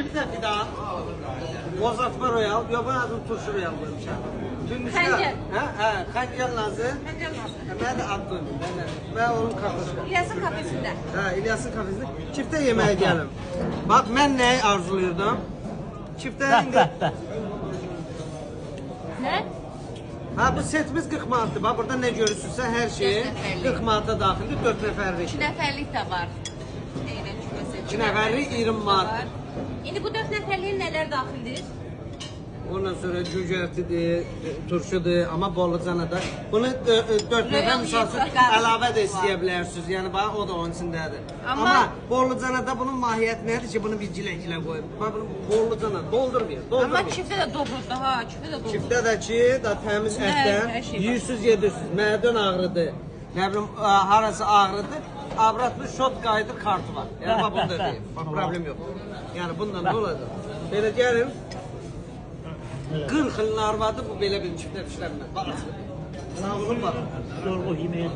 Çifte fidan. Bozatma royal. Yok ben adım turşu royal koymuşam. Xəncəl. Xəncəl nazı. Xəncəl nasıl? Ben de Abdül. Ben onun kafası. İlyasın kafesində. İlyas'ın kafesinde. Çifte yemeğe gelin. Bak ben ne arzuluyordum? Çifte Nə? Ha bu setimiz 40 manatdır. Bak burada ne görürsünüzsə her şeyi 40 manata daxildir. 4 nəfərlik. 2 nəfərlik də var. Eynən küməsi. 2 nəfərlik 20 manat. İndi bu 4 nəfərliyin nələr daxildir? Ondan sonra cücərtidir, turşudur, amma bollucana da. Bunu 4 nəfər misal üçün əlavə də istəyə bilərsiniz. Yəni bax o da onun içindədir. Amma bollucana da bunun mahiyyəti nədir ki, bunu bir gilə-gilə qoyub. Bax bunu bollucana doldurmuyor. Amma çiftə də dobrdur ha, çiftə də dobrdur. Çiftə də ki, da təmiz ətdən yiyirsiniz, yedirsiniz. Mədən ağrıdır. Nə bilim harası ağrıdır. Abratlı şot qayıdır, kartı var. Yəni bax bunda deyil. Bax problem yox. Yəni bundan nə olacaq? Belə gəlin. 40 ilin arvadı bu belə bir çiftə pişirəmlər. Bax. Sağ olun bax. Sorğu yeməyə.